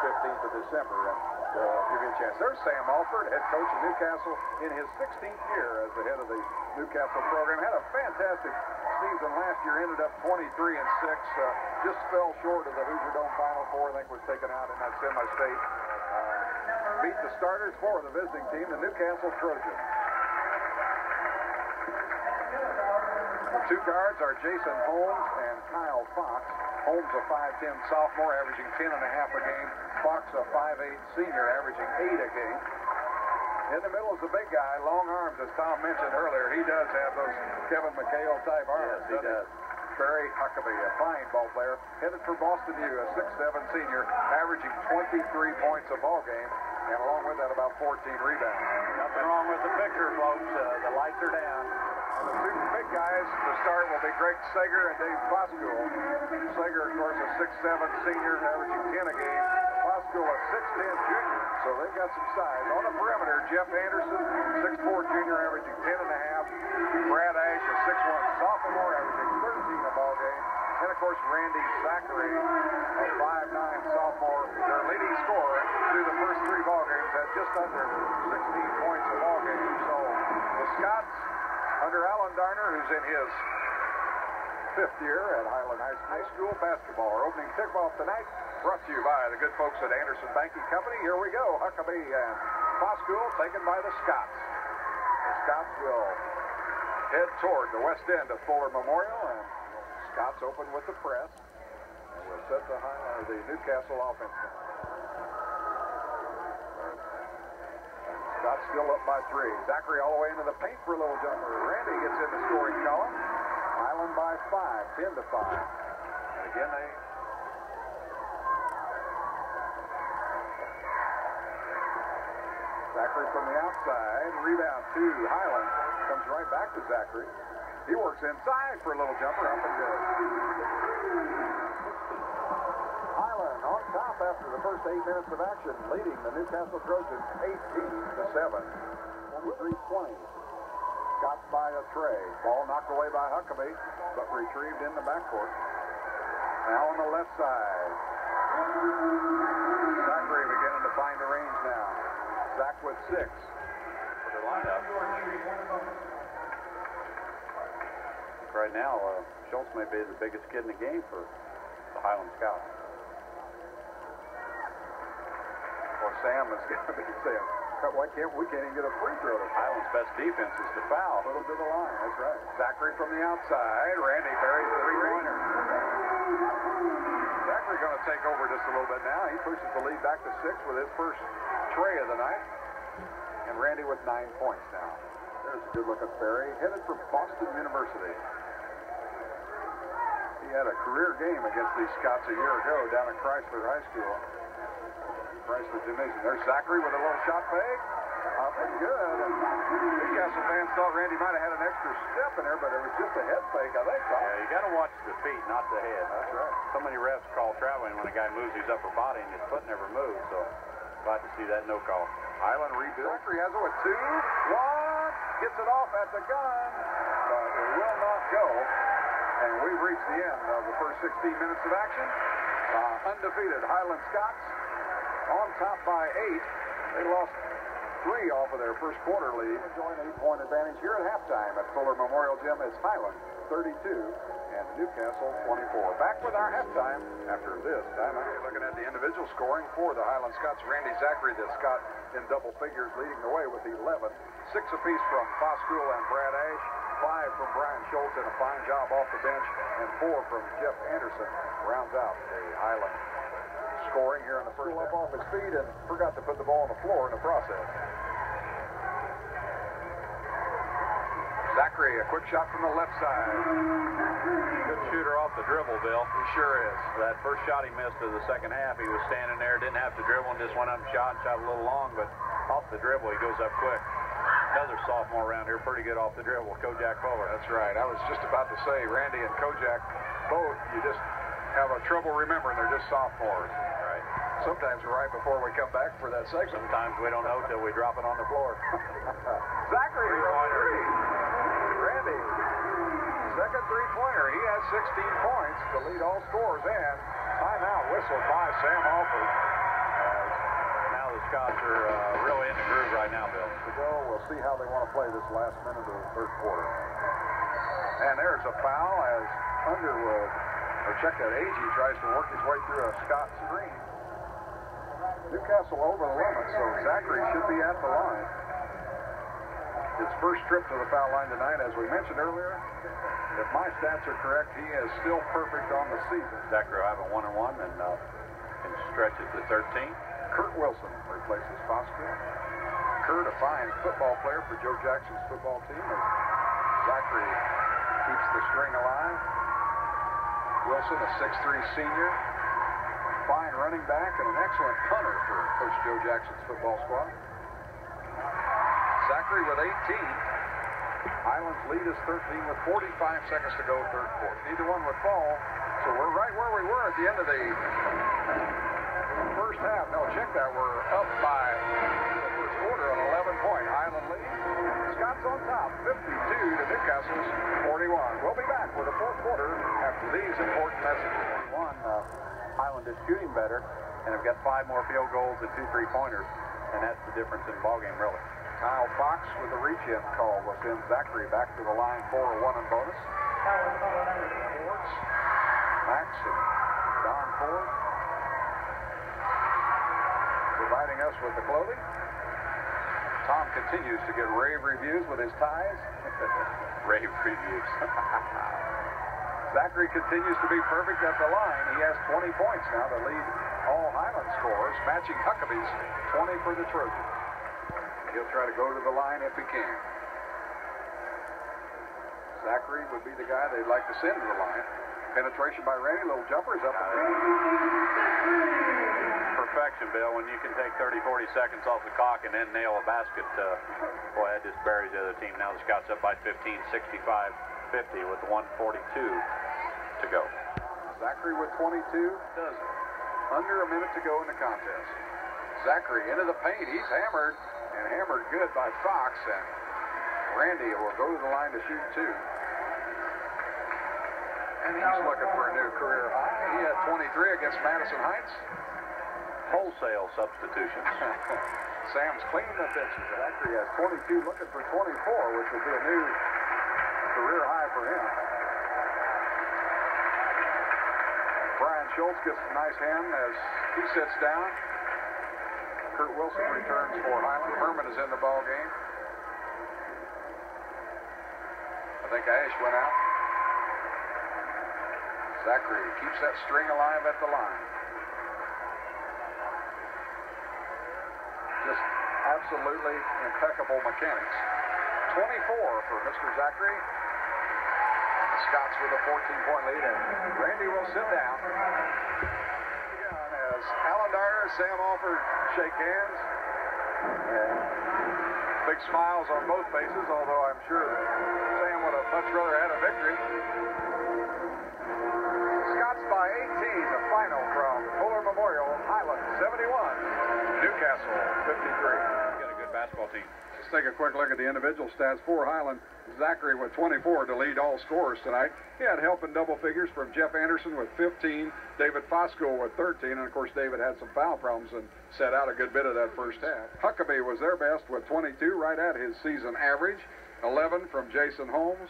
15th of December. And give you a chance. There's Sam Alford, head coach of Newcastle in his 16th year as the head of the Newcastle program. Had a fantastic season last year. Ended up 23-6. Just fell short of the Hoosier Dome Final Four. I think was taken out in that semi-state. Beat the starters for the visiting team, the Newcastle Trojans. The two guards are Jason Holmes and Kyle Fox. Holmes a 5'10 sophomore, averaging 10.5 a game. Fox a 5'8 senior, averaging 8 a game. In the middle is the big guy, long arms, as Tom mentioned earlier. He does have those Kevin McHale type arms. Yes, he does. Barry Huckabee, a fine ball player, headed for Boston U, a 6'7 senior, averaging 23 points a ball game, and along with that, about 14 rebounds. Nothing wrong with the picture, folks. The lights are down. And the two big guys to start will be Greg Sager and Dave Foskul. Sager, of course, a 6'7 senior, averaging 10 a game. Foskul, a 6'10 junior, so they've got some size. On the perimeter, Jeff Anderson, 6'4 junior, averaging 10.5. Brad Ash, a 6'1 sophomore, averaging 13 a ball game. And, of course, Randy Zachary, a 5'9 sophomore, their leading scorer through the first 3 ball games, had just under 16 points a ball game. So the Scots, under Alan Darner, who's in his 5th year at Highland High School basketball. Our opening tip-off tonight brought to you by the good folks at Anderson Banking Company. Here we go. Huckabee and Foskul taken by the Scots. The Scots will head toward the west end of Fuller Memorial, and Scots open with the press. And we'll set the Newcastle offense down. Scots still up by 3. Zachary all the way into the paint for a little jumper. Randy gets in the scoring column. Highland by 5, 10-5. And again, Zachary from the outside. Rebound to Highland. Comes right back to Zachary. He works inside for a little jumper. Up and good. Highland on top after the first 8 minutes of action, leading the Newcastle Trojans 18-7. 23-20. Scots by a tray. Ball knocked away by Huckabee, but retrieved in the backcourt. Now on the left side. Zachary beginning to find the range now. Zach with 6. For their lineup. Right now, Schultz may be the biggest kid in the game for the Highland Scouts. Or Sam is going to be saying, why can't we even get a free throw? Highland's best defense is to foul. Put him to the line, that's right. Zachary from the outside. Randy buries the three-pointer. Zachary going to take over just a little bit now. He pushes the lead back to 6 with his first tray of the night. And Randy with 9 points now. There's a good look at Barry, headed for Boston University. He had a career game against these Scots a year ago down at Chrysler High School. Chrysler Gymnasium. There's Zachary with a little shot fake. Up and good. And Newcastle fans thought Randy might have had an extra step in there, but it was just a head fake, I think. Yeah, you got to watch the feet, not the head. That's right. So many refs call traveling when a guy moves his upper body and his foot never moves. So glad to see that no call. Highland rebuild. Zachary has it with 2. 1. Gets it off at the gun, but it will not go. And we've reached the end of the first 16 minutes of action. Undefeated Highland Scots on top by 8. They lost 3 off of their first quarter lead. Enjoying an 8-point advantage here at halftime at Fuller Memorial Gym as Highland 32 and Newcastle 24. Back with our halftime after this timeout. Looking at the individual scoring for the Highland Scots. Randy Zachary, the Scot in double figures, leading the way with 11. 6 apiece from Foskul and Brad Ash. 5 from Brian Schultz, and a fine job off the bench, and 4 from Jeff Anderson rounds out the Highland scoring here in the first half. Up off his feet and forgot to put the ball on the floor in the process. Zachary, a quick shot from the left side. Good shooter off the dribble, Bill. He sure is. That first shot he missed of the second half, he was standing there, didn't have to dribble, and just went up and shot a little long, but off the dribble, he goes up quick. Another sophomore around here, pretty good off the dribble, Kojak Fuller. That's right. I was just about to say, Randy and Kojak, both, you just have a trouble remembering they're just sophomores. Right. Sometimes right before we come back for that segment. Sometimes we don't know till we drop it on the floor. Zachary from 3. Randy, second three-pointer. He has 16 points to lead all scorers, and timeout whistled by Sam Alford. the Scots are really in the groove right now, Bill. To go, we'll see how they want to play this last minute of the third quarter. And there's a foul as Underwood, or check that, Agee tries to work his way through a Scott screen. Newcastle over the limit, so Zachary should be at the line. His first trip to the foul line tonight, as we mentioned earlier. If my stats are correct, he is still perfect on the season. Zachary will have a 1-1 and can stretch it to 13. Kurt Wilson replaces Foster. Kurt, a fine football player for Joe Jackson's football team, as Zachary keeps the string alive. Wilson, a 6'3 senior, fine running back and an excellent punter for Coach Joe Jackson's football squad. Zachary with 18. Highland's lead is 13 with 45 seconds to go, third quarter. Neither one would fall, so we're right where we were at the end of the first half. No, check that. We're up by the first quarter on 11-point Highland lead. Scott's on top, 52 to Newcastle's 41. We'll be back with the fourth quarter after these important messages. Highland is shooting better and have got 5 more field goals and 2 3-pointers, and that's the difference in the ballgame, really. Kyle Fox with a reach-in call will send Zachary back to the line for a 1 and bonus. Fords, Max and Don Ford providing us with the clothing. Tom continues to get rave reviews with his ties. Rave reviews. Zachary continues to be perfect at the line. He has 20 points now to lead all Highland scores, matching Huckabee's 20 for the Trojans. He'll try to go to the line if he can. Zachary would be the guy they'd like to send to the line. Penetration by Randy, little jumper is up. Perfection, Bill. When you can take 30, 40 seconds off the clock and then nail a basket, boy, that just buries the other team. Now the Scots up by 15, 65-50 with 1:42 to go. Zachary with 22 does it. Under a minute to go in the contest. Zachary into the paint. He's hammered, and hammered good by Fox, and Randy will go to the line to shoot 2. And he's looking for a new career high. He had 23 against Madison Heights. Wholesale substitutions. Sam's cleaning the benches. Zachary has 22, looking for 24, which would be a new career high for him. Brian Schultz gets a nice hand as he sits down. Kurt Wilson returns for Highland. Herman is in the ball game. I think Ash went out. Zachary keeps that string alive at the line. Just absolutely impeccable mechanics. 24 for Mr. Zachary. The Scots with a 14-point lead, and Randy will sit down. As Alan Dyer, Sam Alford shake hands. And big smiles on both faces, although I'm sure Sam would have much rather had a victory. Scots by 18, the final from Fuller Memorial. Highland 71, Newcastle 53. Got a good basketball team. Let's take a quick look at the individual stats for Highland. Zachary with 24 to lead all scorers tonight. He had help in double figures from Jeff Anderson with 15, David Foskell with 13, and of course David had some foul problems and set out a good bit of that first half. Huckabee was their best with 22, right at his season average. 11 from Jason Holmes,